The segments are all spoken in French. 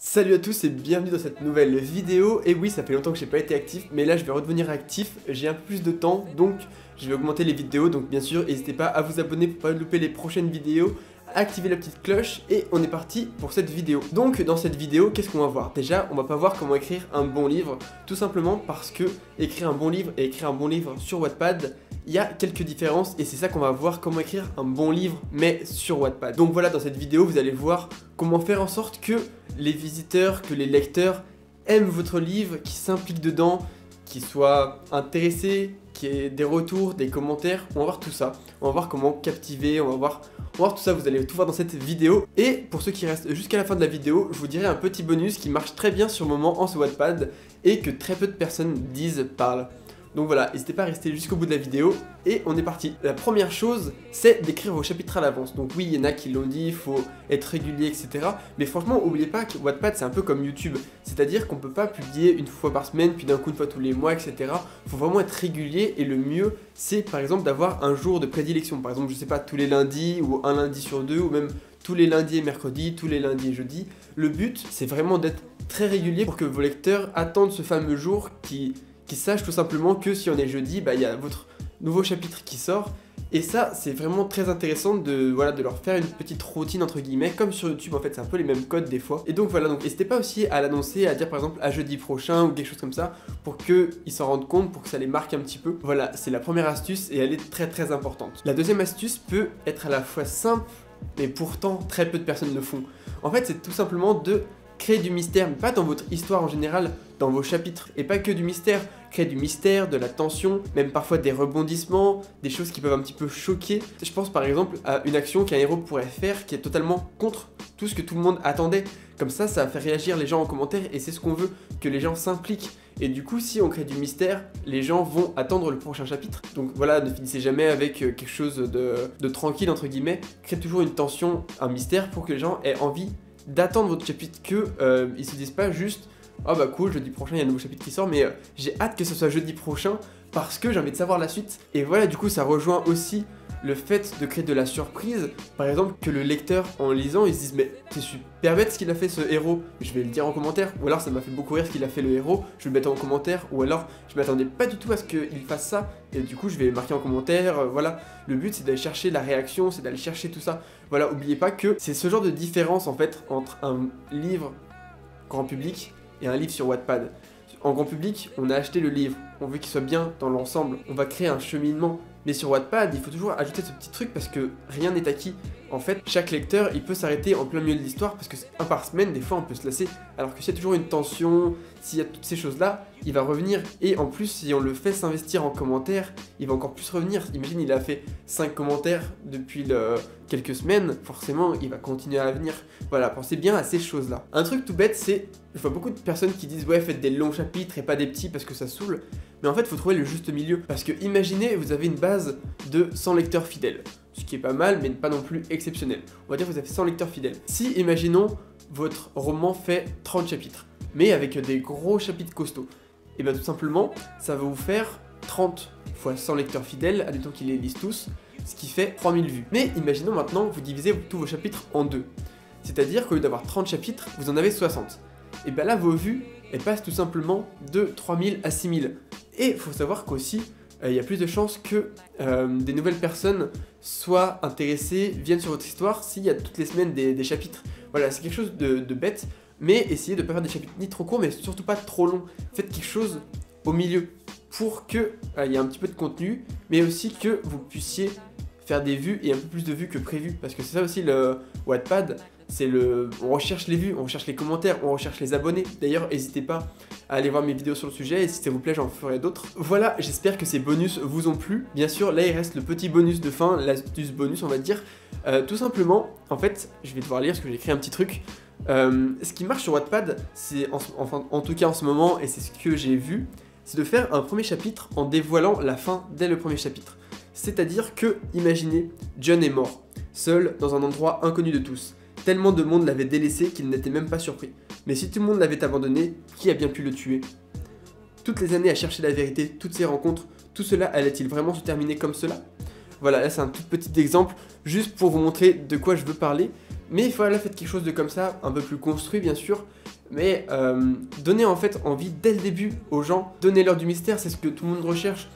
Salut à tous et bienvenue dans cette nouvelle vidéo. Et oui, ça fait longtemps que j'ai pas été actif, mais là je vais redevenir actif, j'ai un peu plus de temps, donc je vais augmenter les vidéos. Donc bien sûr, n'hésitez pas à vous abonner pour pas louper les prochaines vidéos, activer la petite cloche et on est parti pour cette vidéo. Donc dans cette vidéo, qu'est-ce qu'on va voir? Déjà, on va pas voir comment écrire un bon livre, tout simplement parce que écrire un bon livre et écrire un bon livre sur Wattpad, il y a quelques différences et c'est ça qu'on va voir, comment écrire un bon livre mais sur Wattpad. Donc voilà, dans cette vidéo vous allez voir comment faire en sorte que les visiteurs, que les lecteurs aiment votre livre, qui s'impliquent dedans, qui soient intéressés, qui aient des retours, des commentaires. On va voir tout ça, on va voir comment captiver, on va voir tout ça, vous allez tout voir dans cette vidéo. Et pour ceux qui restent jusqu'à la fin de la vidéo, je vous dirai un petit bonus qui marche très bien sur le moment en ce Wattpad et que très peu de personnes disent, parlent. Donc voilà, n'hésitez pas à rester jusqu'au bout de la vidéo et on est parti. La première chose, c'est d'écrire vos chapitres à l'avance. Donc oui, il y en a qui l'ont dit, il faut être régulier, etc. Mais franchement, n'oubliez pas que Wattpad, c'est un peu comme YouTube. C'est-à-dire qu'on peut pas publier une fois par semaine, puis d'un coup une fois tous les mois, etc. Il faut vraiment être régulier et le mieux, c'est par exemple d'avoir un jour de prédilection. Par exemple, je sais pas, tous les lundis ou un lundi sur deux, ou même tous les lundis et mercredis, tous les lundis et jeudis. Le but, c'est vraiment d'être très régulier pour que vos lecteurs attendent ce fameux jour qui sachent tout simplement que si on est jeudi, bah, y a votre nouveau chapitre qui sort. Et ça, c'est vraiment très intéressant de leur faire une petite routine entre guillemets, comme sur YouTube en fait, c'est un peu les mêmes codes des fois. Et donc voilà, donc n'hésitez pas aussi à l'annoncer, à dire par exemple à jeudi prochain ou quelque chose comme ça, pour qu'ils s'en rendent compte, pour que ça les marque un petit peu. Voilà, c'est la première astuce et elle est très très importante. La deuxième astuce peut être à la fois simple, mais pourtant très peu de personnes le font. En fait, c'est tout simplement de créer du mystère, mais pas dans votre histoire en général, dans vos chapitres, et pas que du mystère, créer du mystère, de la tension, même parfois des rebondissements, des choses qui peuvent un petit peu choquer. Je pense par exemple à une action qu'un héros pourrait faire qui est totalement contre tout ce que tout le monde attendait. Comme ça va faire réagir les gens en commentaire et c'est ce qu'on veut, que les gens s'impliquent. Et du coup, si on crée du mystère, les gens vont attendre le prochain chapitre. Donc voilà, ne finissez jamais avec quelque chose de tranquille, entre guillemets. Créez toujours une tension, un mystère pour que les gens aient envie d'attendre votre chapitre, ils se disent pas juste oh bah cool, jeudi prochain il y a un nouveau chapitre qui sort, mais j'ai hâte que ce soit jeudi prochain parce que j'ai envie de savoir la suite. Et voilà, du coup ça rejoint aussi le fait de créer de la surprise, par exemple que le lecteur en lisant il se dise mais c'est super bête ce qu'il a fait ce héros, je vais le dire en commentaire, ou alors ça m'a fait beaucoup rire ce qu'il a fait le héros, je vais le mettre en commentaire, ou alors je m'attendais pas du tout à ce qu'il fasse ça, et du coup je vais le marquer en commentaire, voilà. Le but c'est d'aller chercher la réaction, c'est d'aller chercher tout ça. Voilà, oubliez pas que c'est ce genre de différence en fait entre un livre grand public et un livre sur Wattpad. En grand public, on a acheté le livre, on veut qu'il soit bien dans l'ensemble, on va créer un cheminement. Mais sur Wattpad, il faut toujours ajouter ce petit truc parce que rien n'est acquis. En fait, chaque lecteur, il peut s'arrêter en plein milieu de l'histoire parce que un par semaine, des fois, on peut se lasser. Alors que s'il y a toujours une tension, s'il y a toutes ces choses-là, il va revenir. Et en plus, si on le fait s'investir en commentaires, il va encore plus revenir. Imagine, il a fait 5 commentaires depuis quelques semaines, forcément, il va continuer à venir. Voilà, pensez bien à ces choses-là. Un truc tout bête, c'est, je vois beaucoup de personnes qui disent ouais, faites des longs chapitres et pas des petits parce que ça saoule. Mais en fait, il faut trouver le juste milieu. Parce que imaginez, vous avez une base de 100 lecteurs fidèles. Ce qui est pas mal, mais pas non plus exceptionnel. On va dire que vous avez 100 lecteurs fidèles. Si, imaginons, votre roman fait 30 chapitres, mais avec des gros chapitres costauds, et bien tout simplement, ça va vous faire 30 fois 100 lecteurs fidèles, admettons qu'ils les lisent tous, ce qui fait 3000 vues. Mais imaginons maintenant, vous divisez tous vos chapitres en deux. C'est-à-dire qu'au lieu d'avoir 30 chapitres, vous en avez 60. Et bien là, vos vues, elles passent tout simplement de 3000 à 6000. Et il faut savoir qu'aussi, il y a plus de chances que des nouvelles personnes soient intéressées, viennent sur votre histoire s'il y a toutes les semaines des chapitres. Voilà, c'est quelque chose de bête, mais essayez de ne pas faire des chapitres ni trop courts, mais surtout pas trop longs. Faites quelque chose au milieu pour qu'il y ait un petit peu de contenu, mais aussi que vous puissiez faire des vues et un peu plus de vues que prévu. Parce que c'est ça aussi le Wattpad, on recherche les vues, on recherche les commentaires, on recherche les abonnés. D'ailleurs, n'hésitez pas à aller voir mes vidéos sur le sujet et si ça vous plaît, j'en ferai d'autres. Voilà, j'espère que ces bonus vous ont plu. Bien sûr, là il reste le petit bonus de fin, l'astuce bonus on va dire. Tout simplement, en fait, je vais devoir lire parce que j'ai écrit un petit truc. Ce qui marche sur Wattpad, c'est en tout cas en ce moment, et c'est ce que j'ai vu, c'est de faire un premier chapitre en dévoilant la fin dès le premier chapitre. C'est-à-dire que, imaginez, John est mort, seul dans un endroit inconnu de tous. Tellement de monde l'avait délaissé qu'il n'était même pas surpris. Mais si tout le monde l'avait abandonné, qui a bien pu le tuer? Toutes les années à chercher la vérité, toutes ces rencontres, tout cela allait-il vraiment se terminer comme cela? Voilà, là c'est un tout petit exemple, juste pour vous montrer de quoi je veux parler. Mais voilà, faites quelque chose de comme ça, un peu plus construit bien sûr. mais donnez en fait envie dès le début aux gens, donnez-leur du mystère, c'est ce que tout le monde recherche.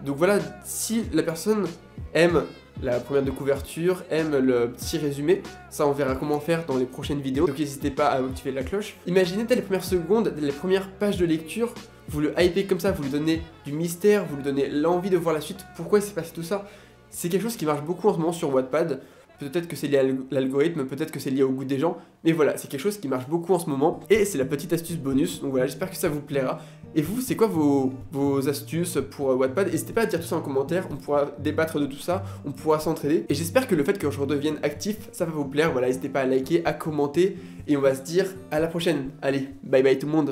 Donc voilà, si la personne aime la première de couverture, aime le petit résumé, ça on verra comment faire dans les prochaines vidéos, donc n'hésitez pas à activer la cloche. Imaginez dès les premières secondes, dès les premières pages de lecture, vous le hypez comme ça, vous lui donnez du mystère, vous lui donnez l'envie de voir la suite, pourquoi il s'est passé tout ça. C'est quelque chose qui marche beaucoup en ce moment sur Wattpad. Peut-être que c'est lié à l'algorithme, peut-être que c'est lié au goût des gens, mais voilà, c'est quelque chose qui marche beaucoup en ce moment, et c'est la petite astuce bonus, donc voilà, j'espère que ça vous plaira. Et vous, c'est quoi vos astuces pour Wattpad? N'hésitez pas à dire tout ça en commentaire, on pourra débattre de tout ça, on pourra s'entraider, et j'espère que le fait que je redevienne actif, ça va vous plaire, voilà, n'hésitez pas à liker, à commenter, et on va se dire à la prochaine. Allez, bye bye tout le monde.